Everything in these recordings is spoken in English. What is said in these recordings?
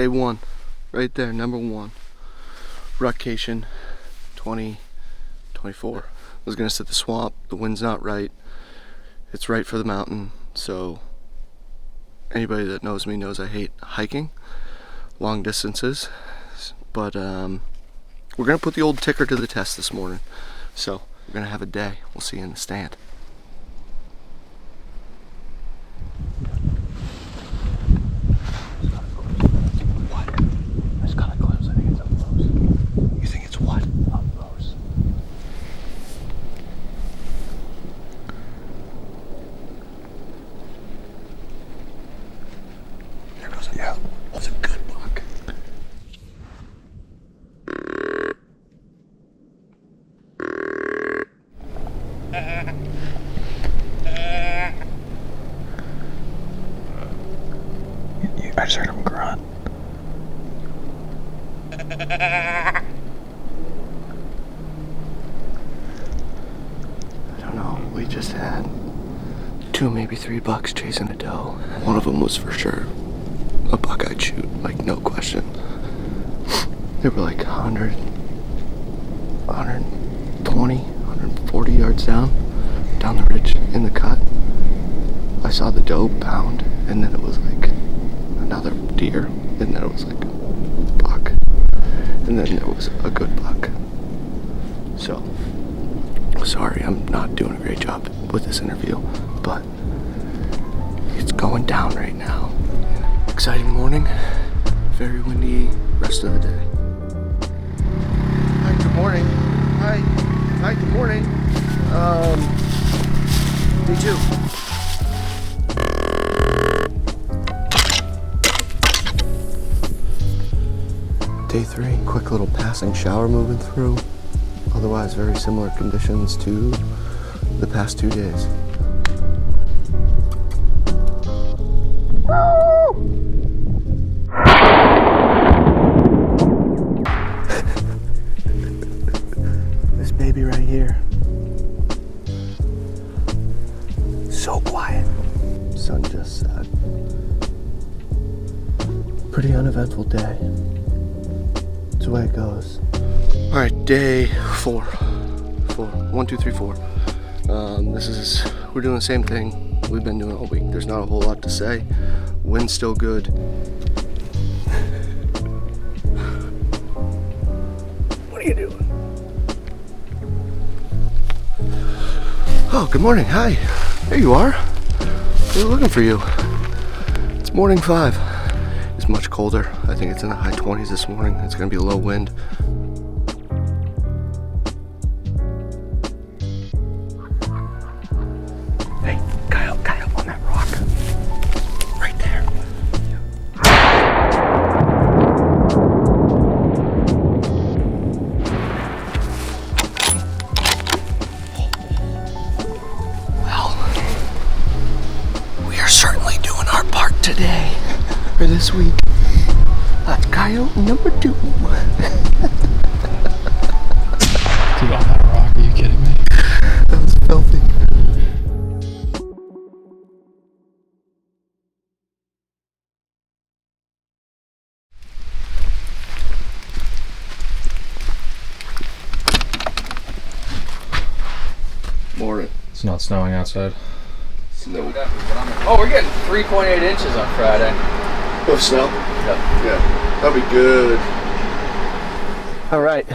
day one, right there, number one. Rutcation 2024. I was gonna sit the swamp. The wind's not right. It's right for the mountain. So anybody that knows me knows I hate hiking long distances. But we're gonna put the old ticker to the test this morning. So we're gonna have a day. We'll see you in the stand. Yeah, that's a good buck. I just heard him grunt. I don't know, we just had 2, maybe 3 bucks chasing a doe. One of them was for sure a buck I'd shoot, like no question. They were like 100, 120, 140 yards down the ridge in the cut. I saw the doe pound, and then it was like another deer, and then it was like a buck, and then there was a good buck. So, sorry, I'm not doing a great job with this interview, but it's going down right now. Exciting morning, very windy rest of the day. Hi, good morning. Hi, good morning. Day 2. Day 3, quick little passing shower moving through. Otherwise, very similar conditions to the past 2 days. This baby right here. So quiet. Sun just set. Pretty uneventful day. That's the way it goes. All right, day 4. 1, 2, 3, 4. We're doing the same thing we've been doing all week. There's not a whole lot to say. Wind's still good. What are you doing? Oh, good morning. Hi. There you are. We were looking for you. It's morning 5. It's much colder. I think it's in the high 20s this morning. It's going to be low wind. Hey, Kyle, on that rock. Right there. Well, we are certainly doing our part today. For this week. That's coyote number 2. Dude, on that rock, are you kidding me? That was filthy. Morning. It's not snowing outside. Snow. Oh, we're getting 3.8 inches on Friday. Of snow? Yep. Yeah, that'd be good. All right,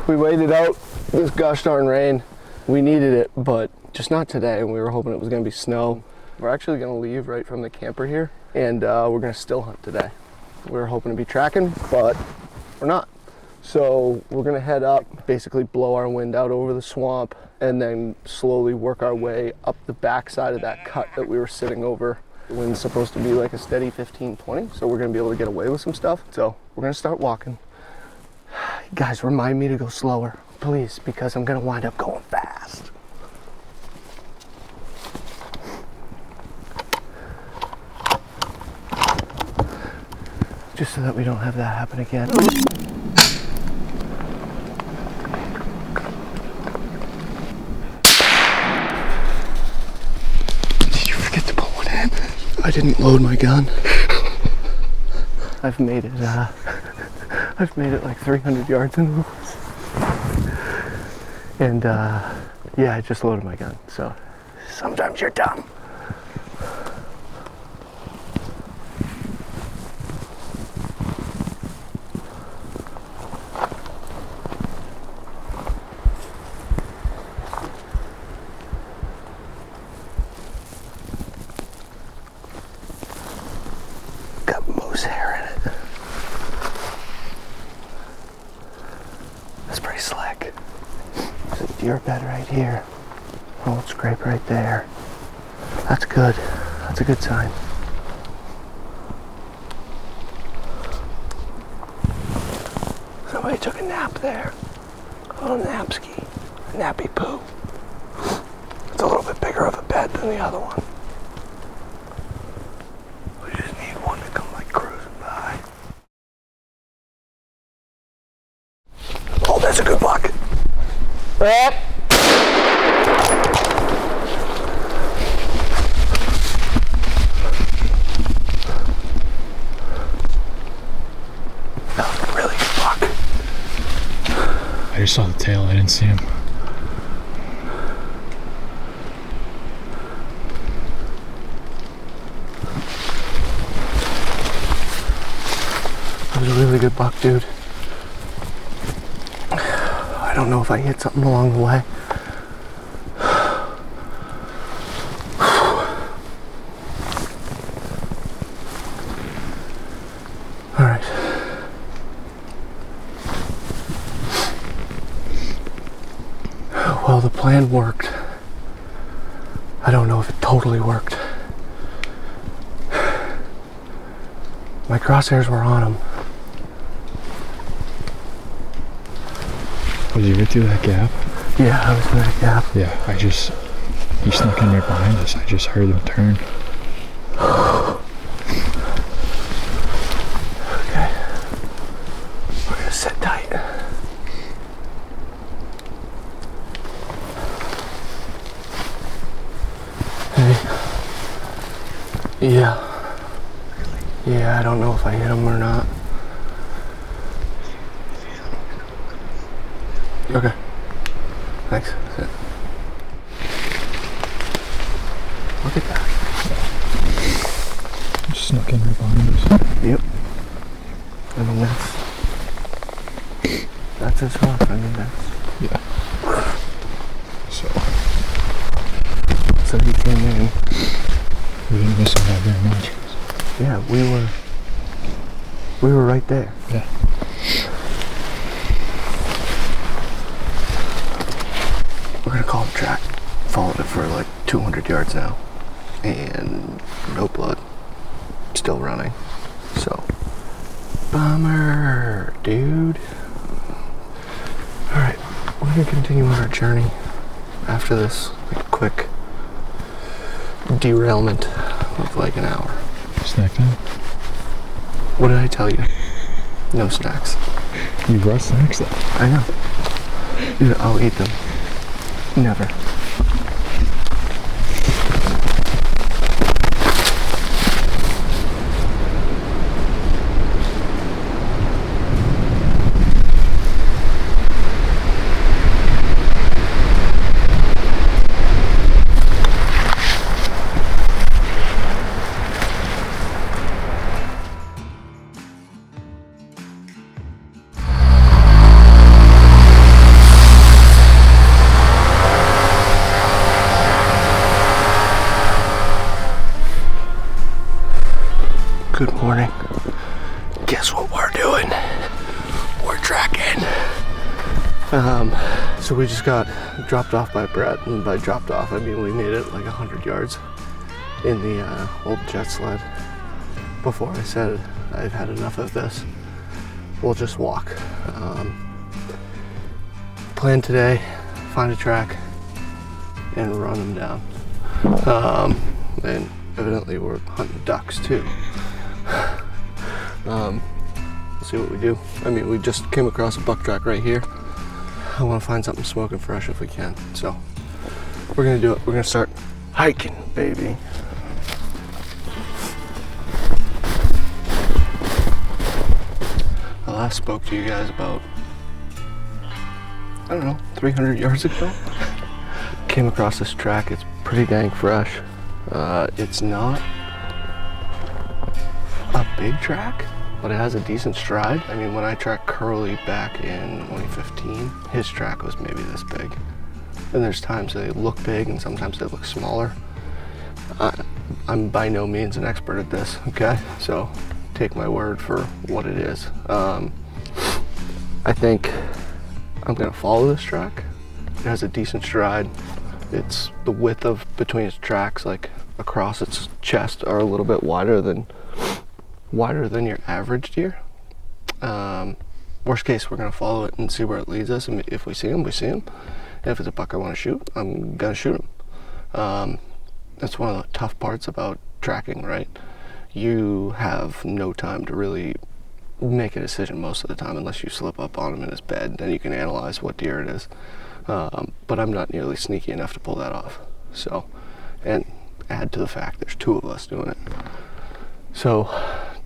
we waited out this gosh darn rain. We needed it, but just not today, and we were hoping it was gonna be snow. We're actually gonna leave right from the camper here, and we're gonna still hunt today. We were hoping to be tracking, but we're not. So we're gonna head up, basically blow our wind out over the swamp, and then slowly work our way up the backside of that cut that we were sitting over. The wind's supposed to be like a steady 15, 20, so we're gonna be able to get away with some stuff. So we're gonna start walking. Guys, remind me to go slower, please, because I'm gonna wind up going fast. Just so that we don't have that happen again. Did you forget to put one in? I didn't load my gun. I've made it. I've made it like 300 yards in the woods. And yeah, I just loaded my gun. So sometimes you're dumb. Got moose hair in it. That's pretty slick. There's a deer bed right here. Old scrape right there. That's good. That's a good sign. Somebody took a nap there. A little napski. A nappy poo. It's a little bit bigger of a bed than the other one. We just need one to come like cruising by. Oh, that's a good buck. That was a really good buck. I just saw the tail, I didn't see him. That was a really good buck, dude. I don't know if I hit something along the way. All right. Well, the plan worked. I don't know if it totally worked. My crosshairs were on him. Was you right through that gap? Yeah, I was in that gap. Yeah, he snuck in right behind us. I just heard him turn. Okay. We're gonna sit tight. Hey. Yeah. Yeah, I don't know if I hit him or not. Okay. Thanks. Sit. Look at that. Just snuck in right behind us. Yep. I mean, that's his hoof. I mean, that's... Yeah. So he came in. We didn't miss him that very much. Yeah, we were right there. Yeah. We're gonna call the track. Followed it for like 200 yards now. And no blood. Still running. So, bummer, dude. Alright, we're gonna continue on our journey after this like, quick derailment of like an hour. Snack time? What did I tell you? No snacks. You brought snacks though. I know. Dude, I'll eat them. Never. Good morning. Guess what we're doing? We're tracking. So we just got dropped off by Brett, and by dropped off I mean we made it like 100 yards in the old jet sled. Before I said I've had enough of this, we'll just walk. Plan today, find a track and run them down. And evidently we're hunting ducks too. We'll see what we do. I mean, we just came across a buck track right here. I want to find something smoking fresh if we can. So we're gonna do it. We're gonna start hiking, baby. last spoke to you guys about, I don't know, 300 yards ago. Came across this track. It's pretty dang fresh. It's not a big track, but it has a decent stride. I mean, when I tracked Curly back in 2015, his track was maybe this big. And there's times they look big and sometimes they look smaller. I'm by no means an expert at this, okay? So take my word for what it is. I think I'm gonna follow this track. It has a decent stride. It's the width of between its tracks, like across its chest, are a little bit wider than your average deer. Worst case, we're gonna follow it and see where it leads us. And if we see him, we see him. And if it's a buck I want to shoot, I'm gonna shoot him. That's one of the tough parts about tracking, right? You have no time to really make a decision most of the time unless you slip up on him in his bed. Then you can analyze what deer it is. But I'm not nearly sneaky enough to pull that off. So, and add to the fact there's two of us doing it. So,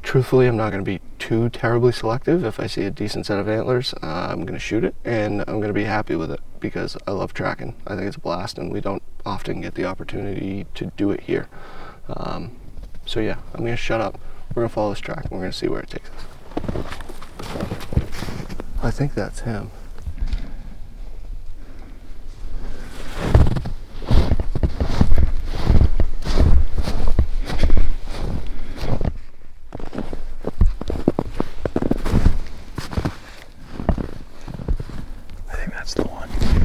truthfully, I'm not going to be too terribly selective. If I see a decent set of antlers, I'm going to shoot it, and I'm going to be happy with it because I love tracking. I think it's a blast, and we don't often get the opportunity to do it here. So yeah, I'm going to shut up. We're going to follow this track, and we're going to see where it takes us. I think that's him.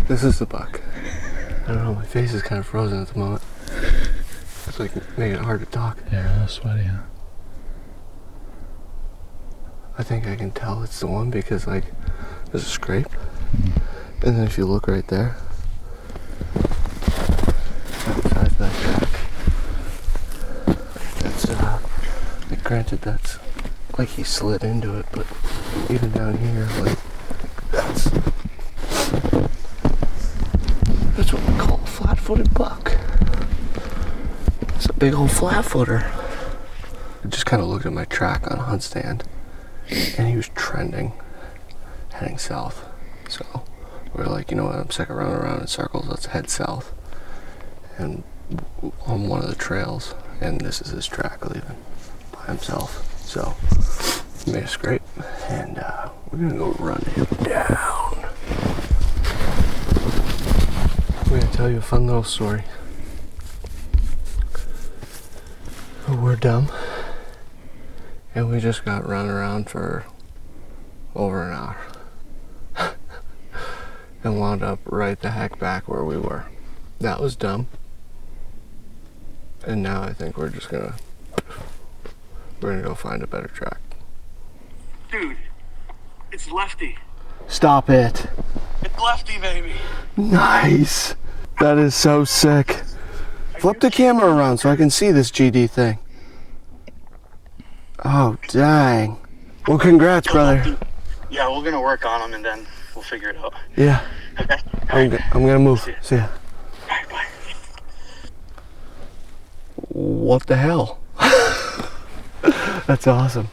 This is the buck. I don't know, my face is kind of frozen at the moment. It's like making it hard to talk. Yeah, a little sweaty, huh? I think I can tell it's the one because like there's a scrape. And then if you look right there, besides that track, that's like, granted that's like he slid into it, but even down here, like that's what we call a flat-footed buck. It's a big old flat-footer. I just kind of looked at my track on a hunt stand, and he was trending, heading south. So we're like, you know what, I'm sick of running around in circles, let's head south. And on one of the trails, and this is his track leaving by himself. So he made a scrape, and we're gonna go run him down. I'm going to tell you a fun little story. We're dumb, and we just got run around for over an hour and wound up right the heck back where we were. That was dumb, and now I think we're gonna go find a better track. Dude, it's Lefty. Stop it. It's Lefty, baby. Nice. That is so sick. Flip the camera around so I can see this GD thing. Oh, dang. Well, congrats, brother. Yeah, we're gonna work on them and then we'll figure it out. Yeah. Okay. I'm gonna move. See ya. Alright, bye. What the hell? That's awesome.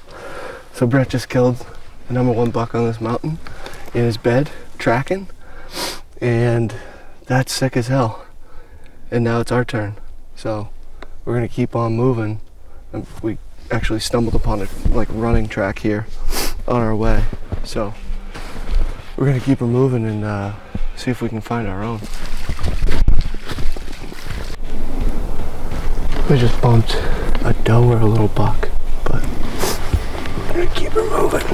So Brett just killed the #1 buck on this mountain in his bed, tracking, and that's sick as hell. And now it's our turn. So we're gonna keep on moving. And we actually stumbled upon a running track here on our way. So we're gonna keep her moving and see if we can find our own. We just bumped a doe or a little buck, but we're gonna keep her moving.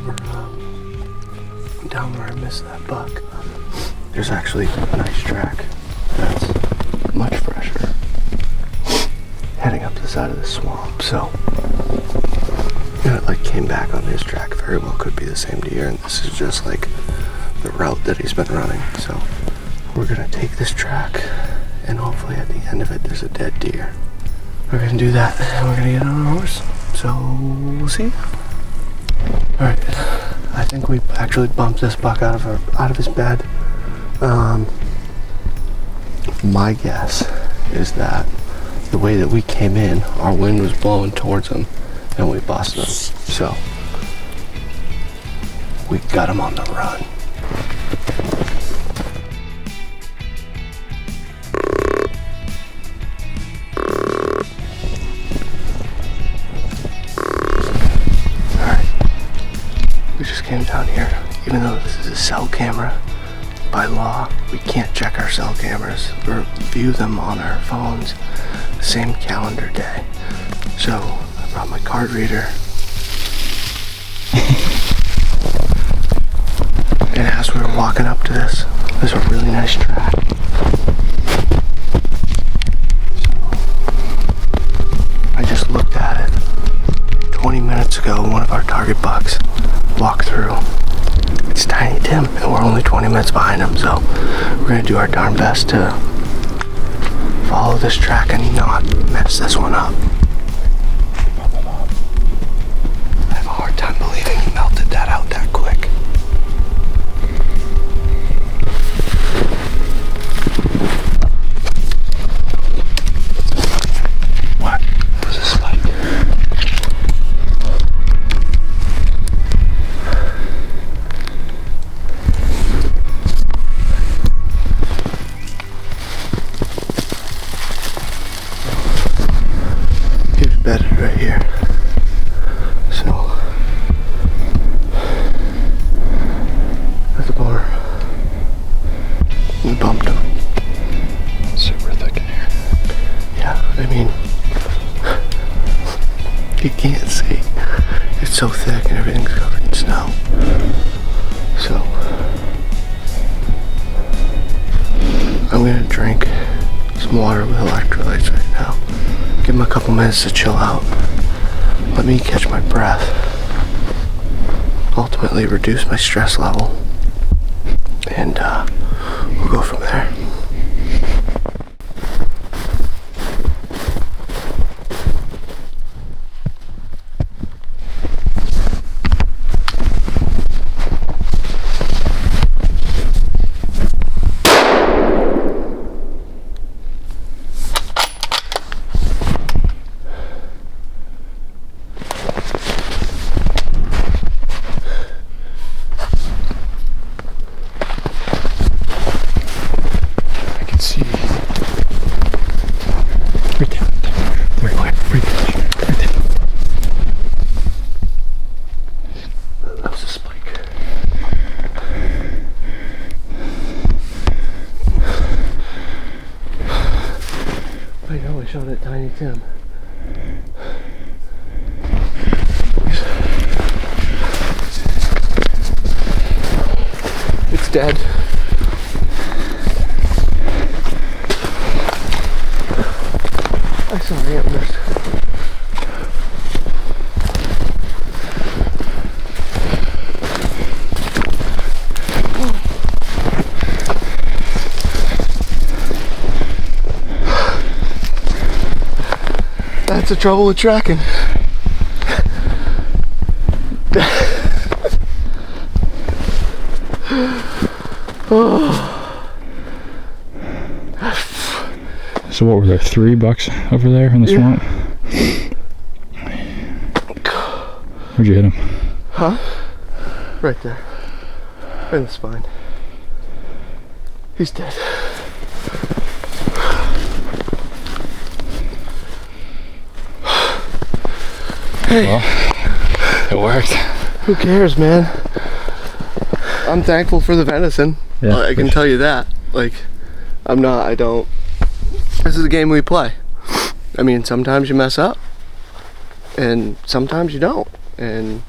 We're down where I missed that buck. There's actually a nice track that's much fresher, heading up the side of the swamp. So, it came back on his track. Very well could be the same deer, and this is just like the route that he's been running. So, we're gonna take this track, and hopefully at the end of it, there's a dead deer. We're gonna do that, and we're gonna get on our horse. So, we'll see. All right. I think we actually bumped this buck out of his bed. My guess is that the way that we came in, our wind was blowing towards him and we busted him. So we got him on the run. We just came down here. Even though this is a cell camera, by law, we can't check our cell cameras or view them on our phones the same calendar day. So I brought my card reader. And as we were walking up to this, there's a really nice track. So I just looked at it. 20 minutes ago, one of our target bucks walked through. It's Tiny Tim, and we're only 20 minutes behind him, so we're gonna do our darn best to follow this track and not mess this one up. I have a hard time believing he melted that out that quick. What? It was a spike. Bedded right here. So that's a bummer. We bumped him. Super thick in here. Yeah, I mean, you can't see. It's so thick and everything's covered in snow. So I'm gonna drink some water with electrolytes right now. Give him a couple minutes to chill out. Let me catch my breath. Ultimately reduce my stress level. And we'll go from there. Shot at Tiny Tim. It's dead. I saw antlers. That's the trouble with tracking. So what were there, 3 bucks over there in the swamp? Where'd you hit him? Huh? Right there. Right in the spine. He's dead. Hey. Well, it worked. Who cares, man? I'm thankful for the venison. Yeah, I can tell you that. Like, I don't. This is a game we play. I mean, sometimes you mess up, and sometimes you don't. And,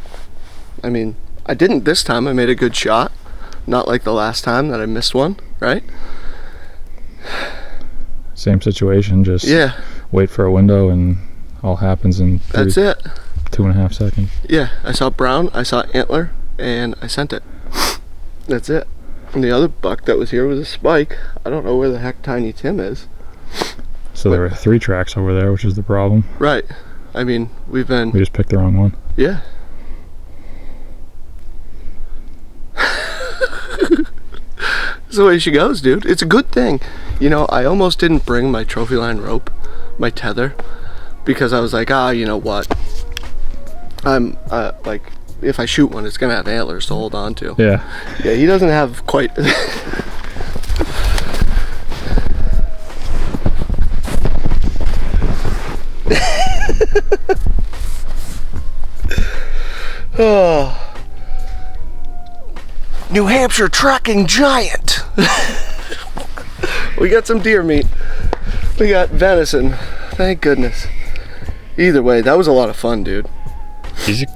I mean, I didn't this time. I made a good shot. Not like the last time that I missed one, right? Same situation, just wait for a window and all happens in That's it. 2.5 seconds. Yeah, I saw brown, I saw antler, and I sent it. That's it. And the other buck that was here was a spike. I don't know where the heck Tiny Tim is. So there were 3 tracks over there, which is the problem. Right. I mean, we just picked the wrong one. Yeah. That's the way she goes, dude. It's a good thing. You know, I almost didn't bring my trophy line rope, my tether, because I was like, you know what? I'm like, if I shoot one, it's gonna have antlers to hold on to. Yeah. Yeah, he doesn't have quite. Oh. New Hampshire tracking giant. We got some deer meat. We got venison. Thank goodness. Either way, that was a lot of fun, dude. He's a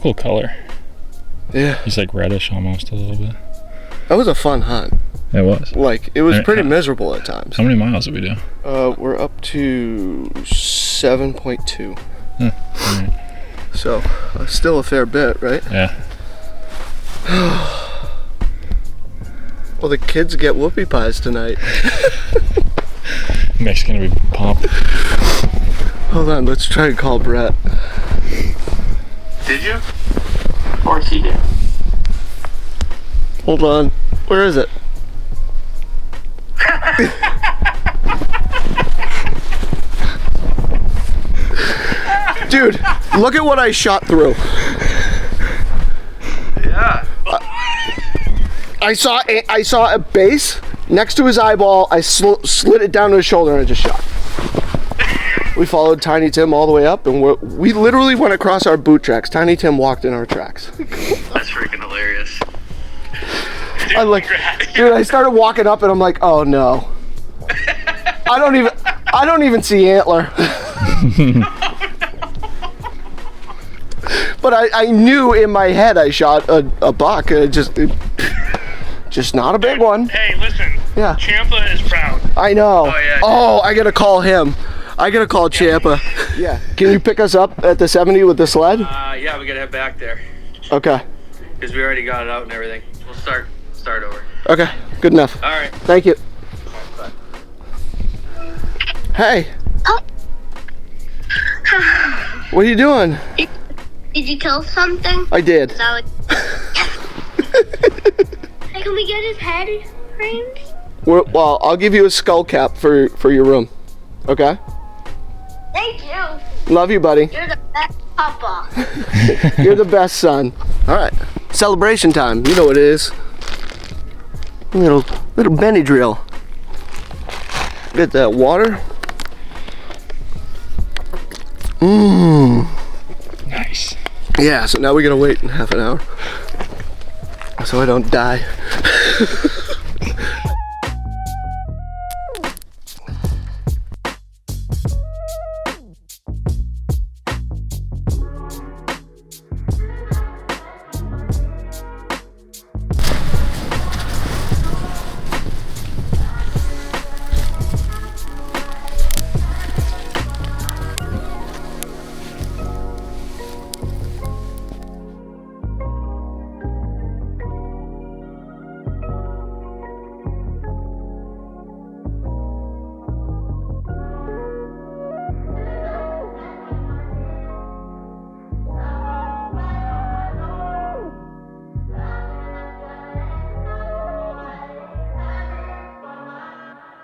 cool color. Yeah. He's like reddish almost a little bit. That was a fun hunt. It was. Like, it was pretty miserable at times. How many miles did we do? We're up to 7.2. Alright. So, still a fair bit, right? Yeah. Well, the kids get whoopie pies tonight. Nick's gonna be pumped. Hold on, let's try and call Brett. Did you? Of course he did. Hold on. Where is it? Dude, look at what I shot through. Yeah. I saw a base next to his eyeball. I slid it down to his shoulder and I just shot. We followed Tiny Tim all the way up, and we literally went across our boot tracks. Tiny Tim walked in our tracks. That's freaking hilarious. I'm like, dude, I started walking up and I'm like, oh no. I don't even see antler. But I knew in my head I shot a buck. Just not a big one. Hey, listen. Yeah. Champa is proud. I know. Oh, yeah. Oh, I gotta call him. I gotta call Champa. Yeah. Can you pick us up at the 70 with the sled? Yeah, we gotta head back there Okay. because we already got it out and everything. We'll start over. Okay. Good enough. All right. Thank you. Bye. Hey. What are you doing? Did you kill something? I did. Hey, can we get his head framed? Well, I'll give you a skull cap for your room. Okay? Thank you. Love you, buddy. You're the best papa. You're the best son. All right. Celebration time. You know what it is. Little Benny drill. Get that water. Mmm. Nice. Yeah, so now we gotta wait in half an hour so I don't die.